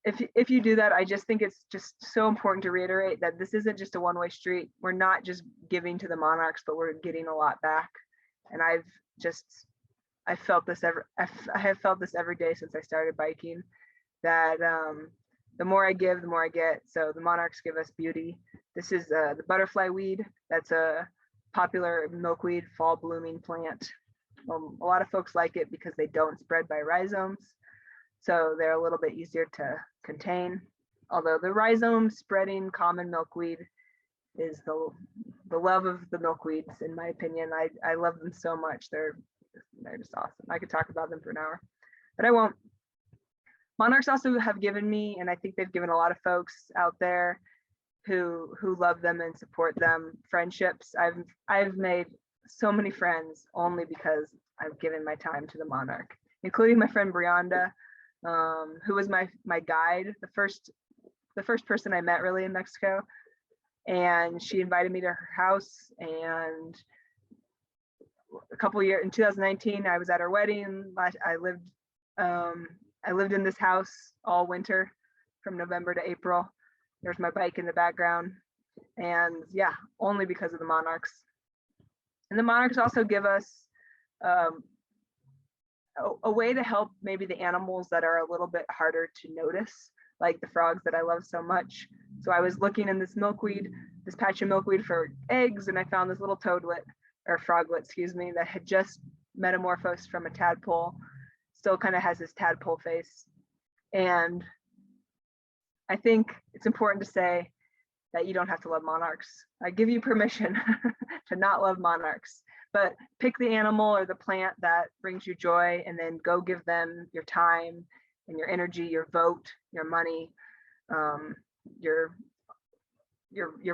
if you do that, I just think it's just so important to reiterate that this isn't just a one-way street. We're not just giving to the monarchs, but we're getting a lot back. And I have felt this every day since I started biking, that the more I give, the more I get. So the monarchs give us beauty. This is the butterfly weed. That's a popular milkweed fall blooming plant. A lot of folks like it because they don't spread by rhizomes. So they're a little bit easier to contain. Although the rhizome spreading common milkweed is the love of the milkweeds, in my opinion. I love them so much. They're just awesome. I could talk about them for an hour, but I won't. Monarchs also have given me, and I think they've given a lot of folks out there who love them and support them, friendships. I've made so many friends only because I've given my time to the monarch, including my friend Brianda, who was my guide, the first person I met really in Mexico. And she invited me to her house, and a couple years in 2019, I was at her wedding. I lived in this house all winter from November to April. There's my bike in the background. And yeah, only because of the monarchs. And the monarchs also give us a way to help maybe the animals that are a little bit harder to notice, like the frogs that I love so much. So I was looking in this patch of milkweed for eggs, and I found this little toadlet, or froglet, excuse me, that had just metamorphosed from a tadpole. Still kind of has this tadpole face. And I think it's important to say that you don't have to love monarchs. I give you permission to not love monarchs, but pick the animal or the plant that brings you joy, and then go give them your time and your energy, your vote, your money, your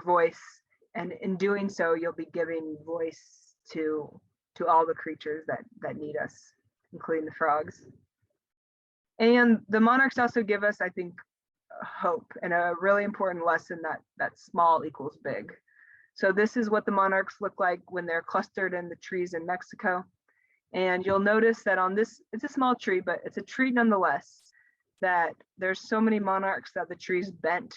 voice. And in doing so, you'll be giving voice to all the creatures that need us, including the frogs. And the monarchs also give us, I think, hope, and a really important lesson that small equals big. So this is what the monarchs look like when they're clustered in the trees in Mexico. And you'll notice that on this, it's a small tree, but it's a tree nonetheless, that there's so many monarchs that the tree's bent.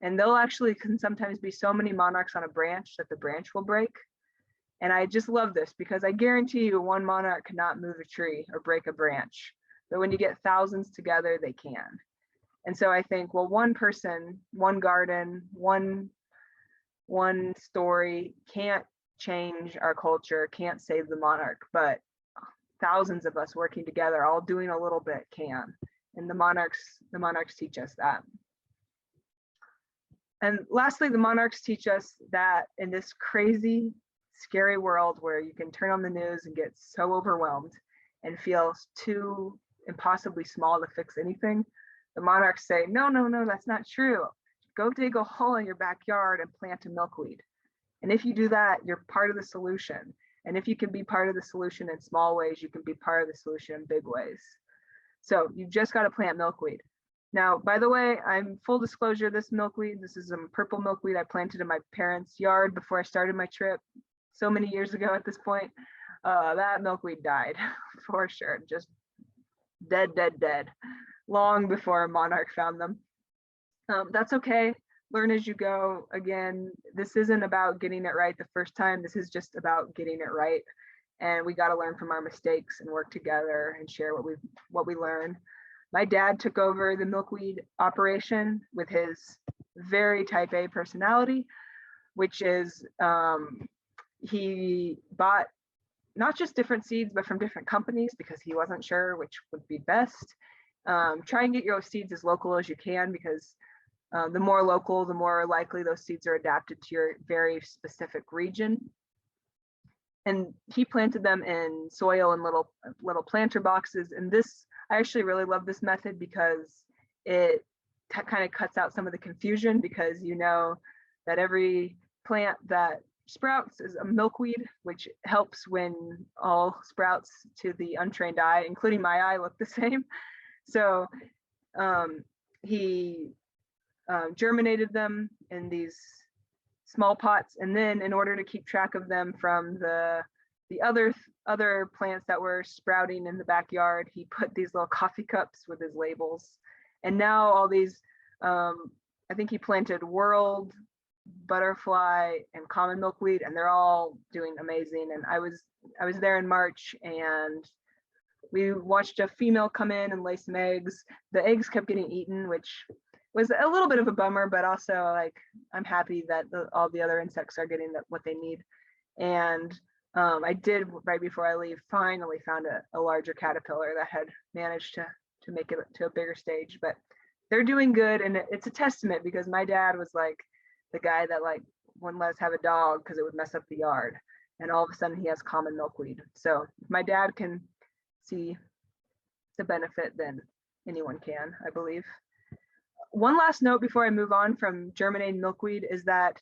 And there'll actually can sometimes be so many monarchs on a branch that the branch will break. And I just love this because I guarantee you one monarch cannot move a tree or break a branch. But when you get thousands together, they can. And so I think, well, one person, one garden, one story can't change our culture, can't save the monarch, but thousands of us working together, all doing a little bit can. And the monarchs teach us that. And lastly, the monarchs teach us that in this crazy, scary world where you can turn on the news and get so overwhelmed and feel too impossibly small to fix anything, the monarchs say, no, that's not true. Go dig a hole in your backyard and plant a milkweed. And if you do that, you're part of the solution. And if you can be part of the solution in small ways, you can be part of the solution in big ways. So you've just got to plant milkweed. Now, by the way, I'm full disclosure, this milkweed, this is a purple milkweed I planted in my parents' yard before I started my trip so many years ago at this point. That milkweed died for sure, just dead, long before a monarch found them. That's okay, learn as you go. Again, this isn't about getting it right the first time, this is just about getting it right. And we got to learn from our mistakes and work together and share what we learn. My dad took over the milkweed operation with his very type A personality, which is he bought not just different seeds, but from different companies because he wasn't sure which would be best. Try and get your seeds as local as you can, because the more local, the more likely those seeds are adapted to your very specific region. And he planted them in soil in little planter boxes. And this, I actually really love this method because it kind of cuts out some of the confusion, because you know that every plant that sprouts is a milkweed, which helps when all sprouts to the untrained eye, including my eye, look the same. So he germinated them in these small pots, and then in order to keep track of them from the other plants that were sprouting in the backyard, he put these little coffee cups with his labels, And now all these, I think he planted world, butterfly, and common milkweed, and they're all doing amazing. And I was there in March, and we watched a female come in and lay some eggs. The eggs kept getting eaten, which was a little bit of a bummer, but also like I'm happy that all the other insects are getting what they need. And I did, right before I leave, finally found a larger caterpillar that had managed to make it to a bigger stage. But they're doing good, and it's a testament, because my dad was like the guy that like wouldn't let us have a dog because it would mess up the yard, and all of a sudden he has common milkweed. So if my dad can see the benefit, then anyone can, I believe. One last note before I move on from germinating milkweed is that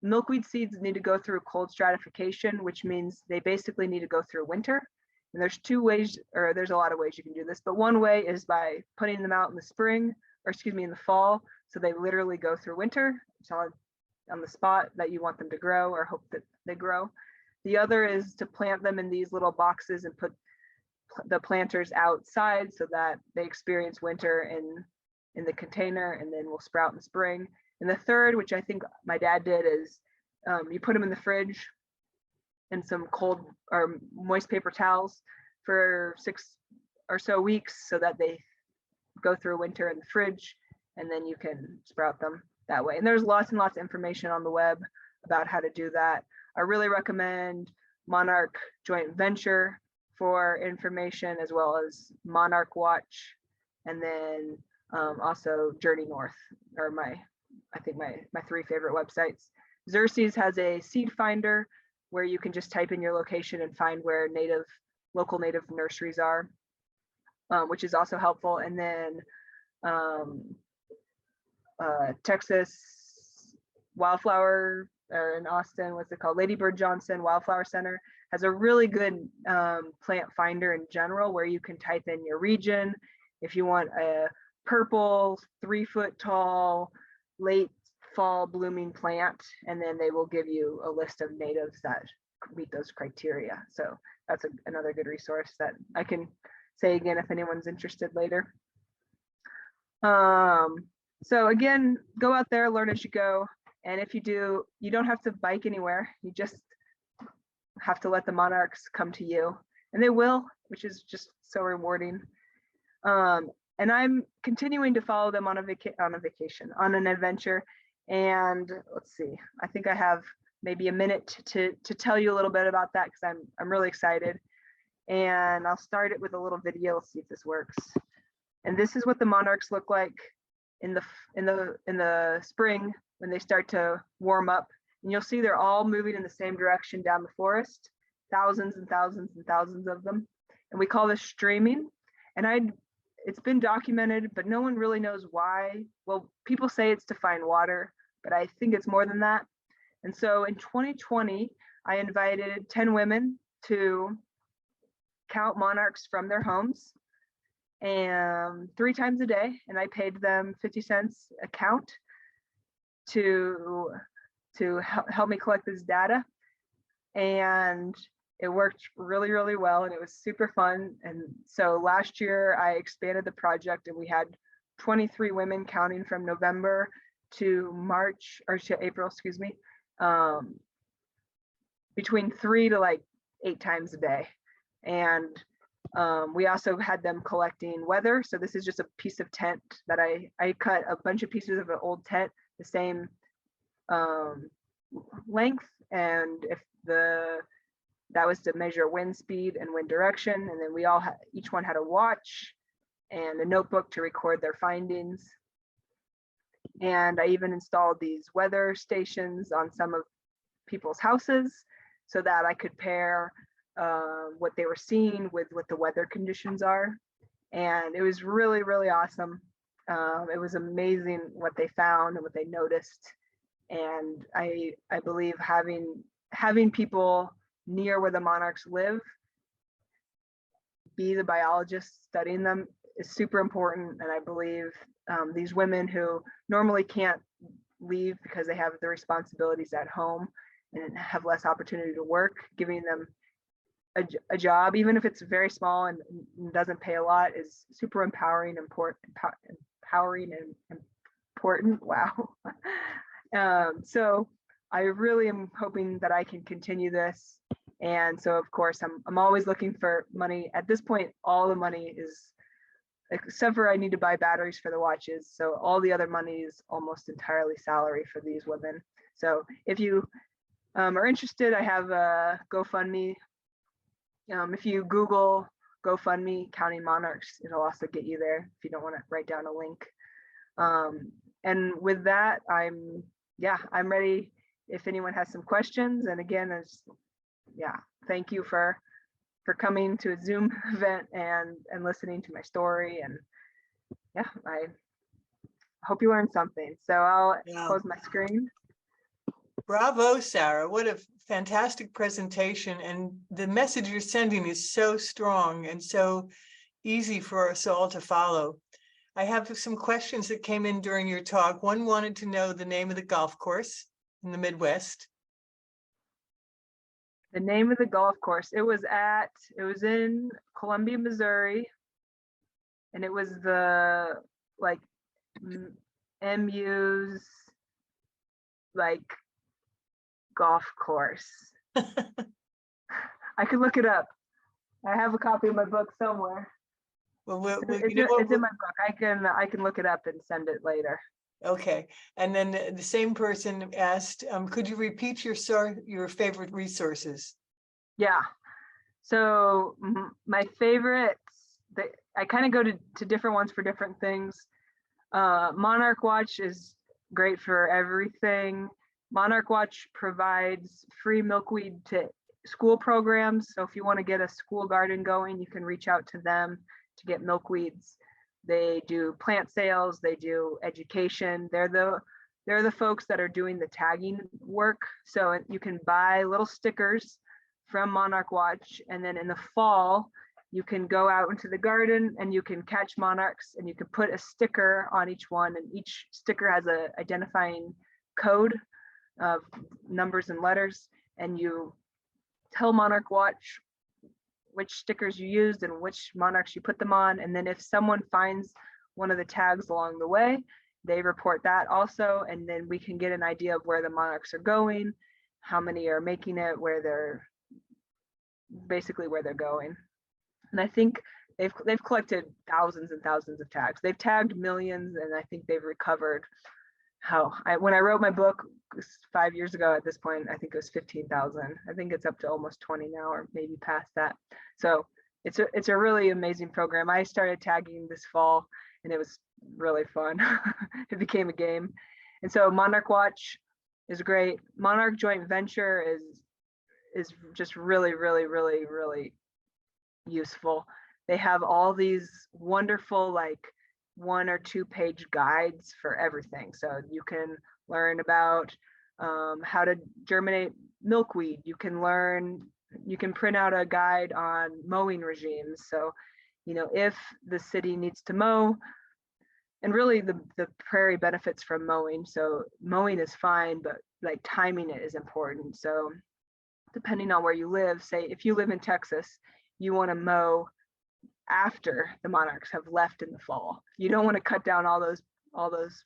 milkweed seeds need to go through cold stratification, which means they basically need to go through winter. And there's two ways, or there's a lot of ways you can do this, but one way is by putting them out in the spring, or excuse me, in the fall. So they literally go through winter. It's on the spot that you want them to grow, or hope that they grow. The other is to plant them in these little boxes and put the planters outside so that they experience winter in the container, and then will sprout in the spring. And the third, which I think my dad did, is you put them in the fridge in some cold or moist paper towels for 6 or so weeks so that they go through winter in the fridge, and then you can sprout them that way. And there's lots and lots of information on the web about how to do that. I really recommend Monarch Joint Venture for information, as well as Monarch Watch, and then also Journey North are I think my 3 favorite websites. Xerces has a seed finder where you can just type in your location and find where local native nurseries are, which is also helpful. And then Texas Wildflower, or in Austin, what's it called? Lady Bird Johnson Wildflower Center has a really good plant finder in general, where you can type in your region. If you want a purple, 3 foot tall, late fall blooming plant, and then they will give you a list of natives that meet those criteria. So that's another good resource that I can say again if anyone's interested later. So again, go out there, learn as you go. And if you do, you don't have to bike anywhere. You just have to let the monarchs come to you, and they will, which is just so rewarding. And I'm continuing to follow them on an adventure. And let's see, I think I have maybe a minute to tell you a little bit about that, because I'm really excited. And I'll start it with a little video. Let's see if this works. And this is what the monarchs look like in the spring when they start to warm up. And you'll see they're all moving in the same direction down the forest, thousands and thousands and thousands of them. And we call this streaming. And it's been documented, but no one really knows why. Well, people say it's to find water, but I think it's more than that. And so in 2020, I invited 10 women to count monarchs from their homes, and 3 times a day, and I paid them 50 cents a count to help me collect this data. And it worked really, really well, and it was super fun. And so last year I expanded the project, and we had 23 women counting from November to March, or to April, excuse me, between 3 to 8 times a day. And we also had them collecting weather. So this is just a piece of tent that I cut a bunch of pieces of an old tent, the same length, and if that was to measure wind speed and wind direction. And then we all each one had a watch and a notebook to record their findings. And I even installed these weather stations on some of people's houses so that I could pair what they were seeing with what the weather conditions are. And it was really, really awesome. It was amazing what they found and what they noticed. And I believe having people near where the monarchs live, be the biologists studying them, is super important. And I believe these women who normally can't leave because they have the responsibilities at home and have less opportunity to work, giving them a job, even if it's very small and doesn't pay a lot, is super empowering, empowering and important. Wow. So I really am hoping that I can continue this. And so, of course, I'm always looking for money. At this point, all the money is, except for I need to buy batteries for the watches. So all the other money is almost entirely salary for these women. So if you are interested, I have a GoFundMe. If you Google GoFundMe Counting Monarchs, it'll also get you there if you don't want to write down a link. And with that, I'm ready if anyone has some questions. And again, thank you for coming to a Zoom event and listening to my story. And yeah, I hope you learned something. So I'll close my screen. Bravo, Sarah. What a fantastic presentation. And the message you're sending is so strong and so easy for us all to follow. I have some questions that came in during your talk. One wanted to know the name of the golf course in the Midwest. The name of the golf course, it was in Columbia, Missouri. And it was the MU's golf course. I could look it up. I have a copy of my book somewhere. Well, it's in my book. I can look it up and send it later. Okay. And then the same person asked, could you repeat your favorite resources? Yeah. So my favorites, I kind of go to different ones for different things. Monarch Watch is great for everything. Monarch Watch provides free milkweed to school programs. So if you want to get a school garden going, you can reach out to them to get milkweeds. They do plant sales, they do education. They're the folks that are doing the tagging work. So you can buy little stickers from Monarch Watch, and then in the fall, you can go out into the garden and you can catch monarchs and you can put a sticker on each one, and each sticker has a identifying code of numbers and letters, and you tell Monarch Watch which stickers you used and which monarchs you put them on. And then if someone finds one of the tags along the way, they report that also, and then we can get an idea of where the monarchs are going, how many are making it, where they're going. And I think they've collected thousands and thousands of tags. They've tagged millions, and I think they've recovered when I wrote my book 5 years ago at this point, I think it was 15,000. I think it's up to almost 20 now, or maybe past that. So it's a really amazing program. I started tagging this fall and it was really fun. It became a game. And so Monarch Watch is great. Monarch Joint Venture is just really, really, really, really useful. They have all these wonderful 1 or 2 page guides for everything. So you can learn about how to germinate milkweed. You can print out a guide on mowing regimes. So, if the city needs to mow, and really the prairie benefits from mowing. So mowing is fine, but timing it is important. So depending on where you live, say if you live in Texas, you want to mow after the monarchs have left in the fall. You don't want to cut down all those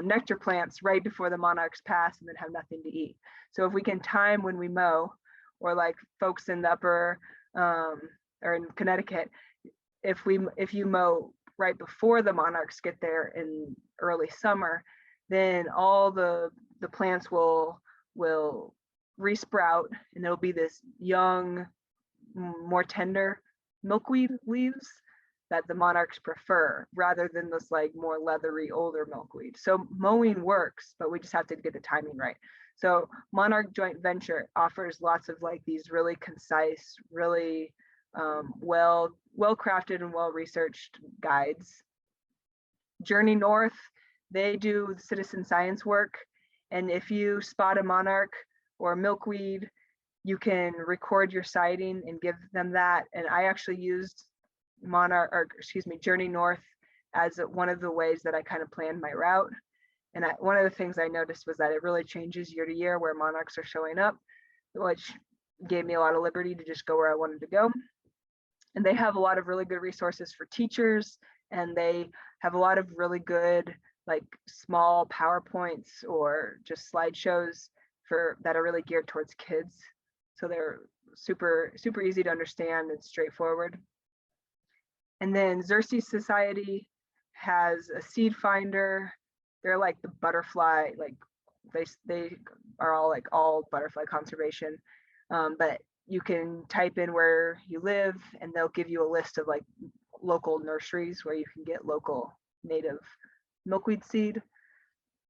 nectar plants right before the monarchs pass and then have nothing to eat. So if we can time when we mow, or folks in the upper or in Connecticut, if you mow right before the monarchs get there in early summer, then all the plants will resprout, and there'll be this young, more tender milkweed leaves that the monarchs prefer, rather than this more leathery older milkweed. So mowing works, but we just have to get the timing right. So Monarch Joint Venture offers lots of these really concise, really well crafted and well researched guides. Journey North, they do citizen science work, and if you spot a monarch or milkweed, you can record your sighting and give them that. And I actually used Journey North as one of the ways that I kind of planned my route. And one of the things I noticed was that it really changes year to year where monarchs are showing up, which gave me a lot of liberty to just go where I wanted to go. And they have a lot of really good resources for teachers and they have a lot of really good like small PowerPoints or just slideshows that are really geared towards kids. So they're super easy to understand and straightforward. And then Xerces Society has a seed finder. They're like the butterfly, like they are all butterfly conservation. But you can type in where you live and they'll give you a list of like local nurseries where you can get local native milkweed seed.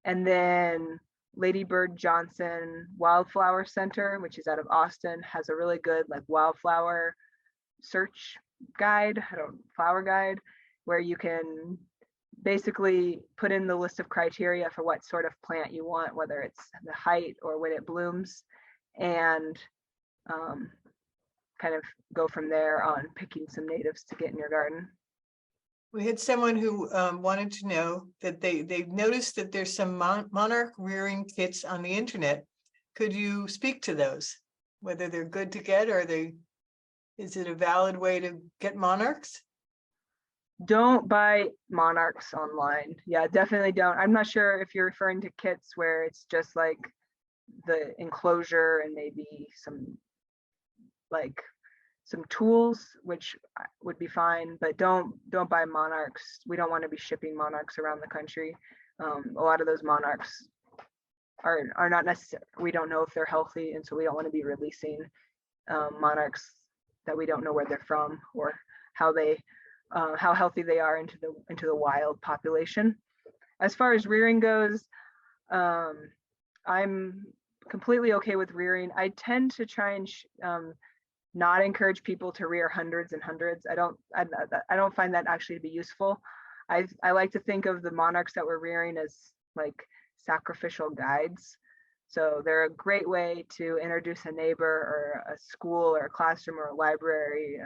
And then Lady Bird Johnson Wildflower Center, which is out of Austin, has a really good like wildflower search guide, flower guide, where you can basically put in the list of criteria for what sort of plant you want, whether it's the height or when it blooms, and kind of go from there on picking some natives to get in your garden. We had someone who wanted to know that they've noticed that there's some monarch rearing kits on the internet. Could you speak to those? Whether they're good to get, or is it a valid way to get monarchs? Don't buy monarchs online. Yeah, definitely don't. I'm not sure if you're referring to kits where it's just like the enclosure and maybe some tools, which would be fine, but don't buy monarchs. We don't want to be shipping monarchs around the country. A lot of those monarchs are not necessary. We don't know if they're healthy, and so we don't want to be releasing monarchs that we don't know where they're from or how healthy they are into the wild population. As far as rearing goes, I'm completely okay with rearing. I tend to try and not encourage people to rear hundreds and hundreds. I don't find that actually to be useful. I like to think of the monarchs that we're rearing as like sacrificial guides. So they're a great way to introduce a neighbor or a school or a classroom or a library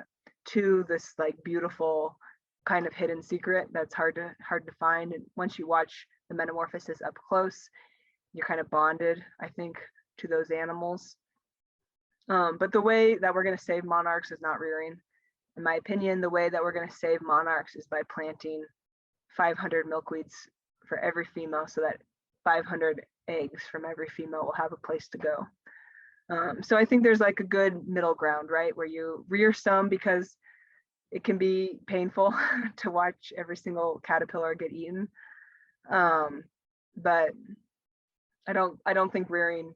to this like beautiful kind of hidden secret that's hard to find. And once you watch the metamorphosis up close, you're kind of bonded, I think, to those animals. But the way that we're going to save monarchs is not rearing. In my opinion, the way that we're going to save monarchs is by planting 500 milkweeds for every female, so that 500 eggs from every female will have a place to go. So I think there's like a good middle ground, right? Where you rear some because it can be painful to watch every single caterpillar get eaten. But I don't think rearing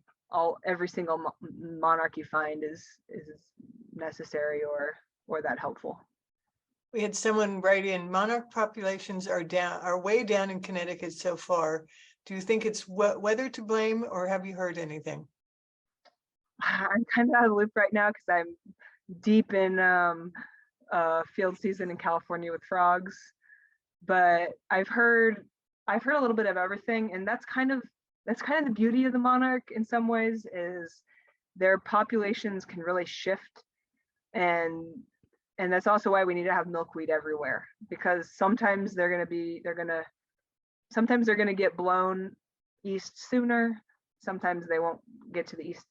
every single monarch you find is necessary or that helpful. We had someone write in, monarch populations are way down in Connecticut so far. Do you think it's weather to blame, or have you heard anything? I'm kind of out of the loop right now because I'm deep in field season in California with frogs, but I've heard a little bit of everything, and that's kind of the beauty of the monarch in some ways, is their populations can really shift, and that's also why we need to have milkweed everywhere, because sometimes they're going to get blown east sooner, sometimes they won't get to the east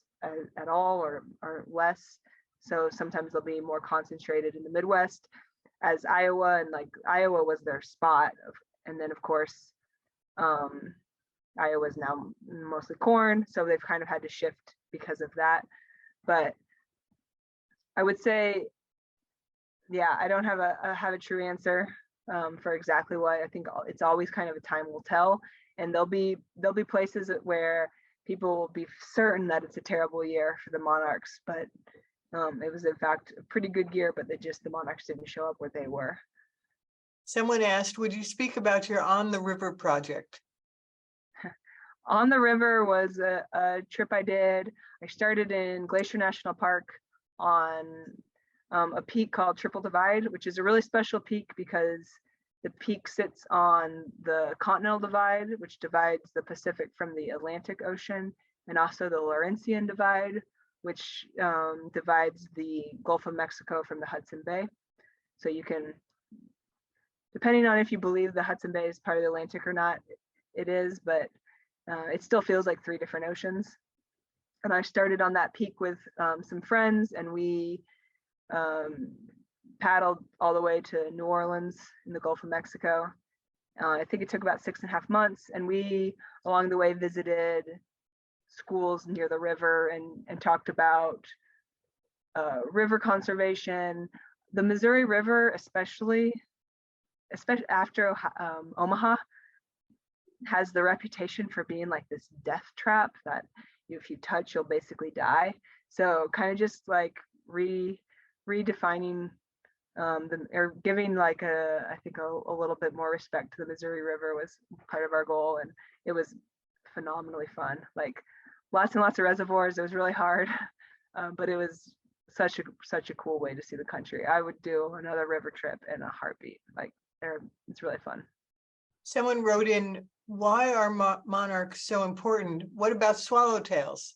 at all or less, so sometimes they'll be more concentrated in the Midwest, as Iowa, and like Iowa was their spot, and then of course Iowa is now mostly corn, so they've kind of had to shift because of that. But I would say, yeah, I don't have a true answer for exactly why. I think it's always kind of a time will tell, and there'll be places where people will be certain that it's a terrible year for the monarchs, but it was in fact a pretty good year, but the monarchs didn't show up where they were. Someone asked, would you speak about your On the River project? On the River was a trip I did. I started in Glacier National Park on a peak called Triple Divide, which is a really special peak because the peak sits on the Continental Divide, which divides the Pacific from the Atlantic Ocean, and also the Laurentian Divide, which divides the Gulf of Mexico from the Hudson Bay. So you can, depending on if you believe the Hudson Bay is part of the Atlantic or not, it is, but it still feels like 3 different oceans. And I started on that peak with some friends, and we paddled all the way to New Orleans in the Gulf of Mexico. I think it took about 6.5 months, and we along the way visited schools near the river and talked about river conservation. The Missouri River, especially after Omaha, has the reputation for being like this death trap that if you touch, you'll basically die. So kind of just like redefining or giving like I think a little bit more respect to the Missouri River was part of our goal, and it was phenomenally fun. Like lots and lots of reservoirs. It was really hard, but it was such a cool way to see the country. I would do another river trip in a heartbeat. Like it's really fun. Someone wrote in, why are monarchs so important? What about swallowtails?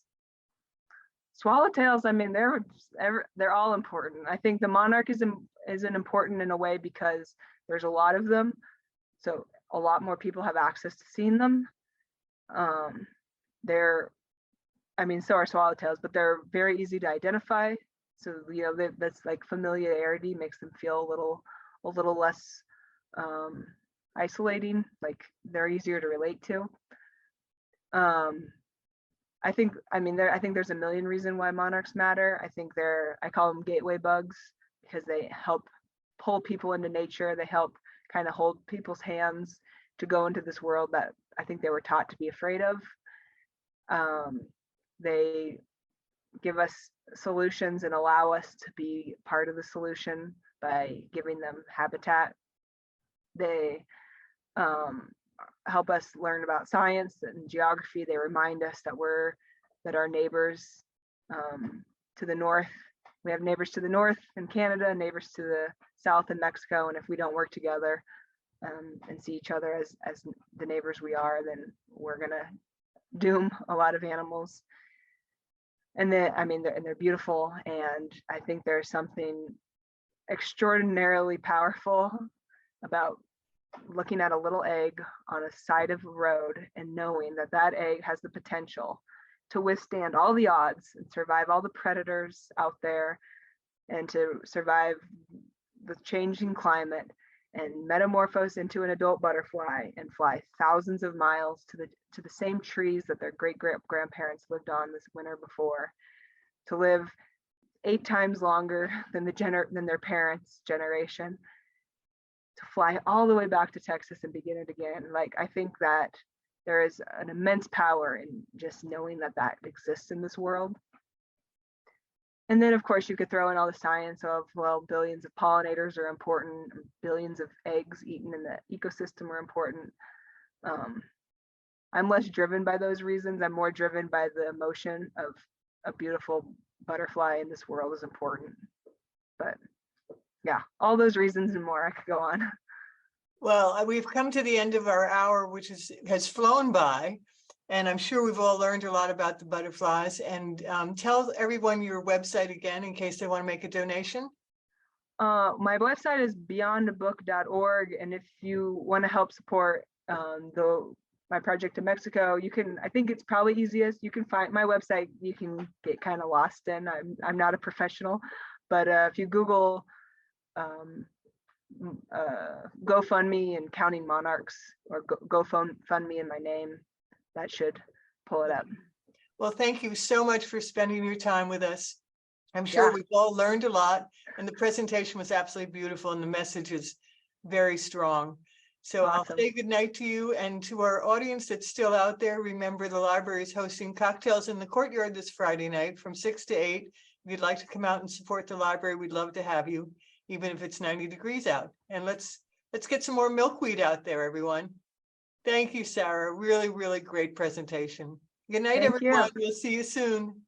Swallowtails, I mean, they're all important. I think the monarch isn't important in a way because there's a lot of them, so a lot more people have access to seeing them. So are swallowtails, but they're very easy to identify. So that's like familiarity makes them feel a little less isolating. Like they're easier to relate to. I think there's a million reasons why monarchs matter. I call them gateway bugs because they help pull people into nature. They help kind of hold people's hands to go into this world that I think they were taught to be afraid of. They give us solutions and allow us to be part of the solution by giving them habitat. They help us learn about science and geography. They remind us that our neighbors to the north, we have neighbors to the north in Canada, neighbors to the south in Mexico, and if we don't work together and see each other as the neighbors we are, then we're gonna doom a lot of animals. And they're beautiful, and I think there's something extraordinarily powerful about looking at a little egg on a side of a road and knowing that egg has the potential to withstand all the odds and survive all the predators out there, and to survive the changing climate and metamorphose into an adult butterfly and fly thousands of miles to the same trees that their great-grandparents lived on this winter before, to live 8 times longer than their parents' generation, to fly all the way back to Texas and begin it again. Like, I think that there is an immense power in just knowing that exists in this world. And then, of course, you could throw in all the science of, well, billions of pollinators are important, billions of eggs eaten in the ecosystem are important. I'm less driven by those reasons. I'm more driven by the emotion of a beautiful butterfly in this world is important. But yeah, all those reasons and more. I could go on. Well, we've come to the end of our hour, which has flown by. And I'm sure we've all learned a lot about the butterflies. And tell everyone your website again, in case they want to make a donation. My website is beyondabook.org. And if you want to help support my project in Mexico, you can, I think it's probably easiest. You can find my website, you can get kind of lost in. I'm not a professional, but if you Google GoFundMe and Counting Monarchs, or GoFundMe in my name, that should pull it up. Well, thank you so much for spending your time with us. I'm sure we've all learned a lot, and the presentation was absolutely beautiful, and the message is very strong. So awesome. I'll say good night to you, and to our audience that's still out there. Remember, the library is hosting cocktails in the courtyard this Friday night from 6 to 8. If you'd like to come out and support the library, we'd love to have you, even if it's 90 degrees out. And let's get some more milkweed out there, everyone. Thank you, Sara. Really, really great presentation. Good night, everyone. We'll see you soon.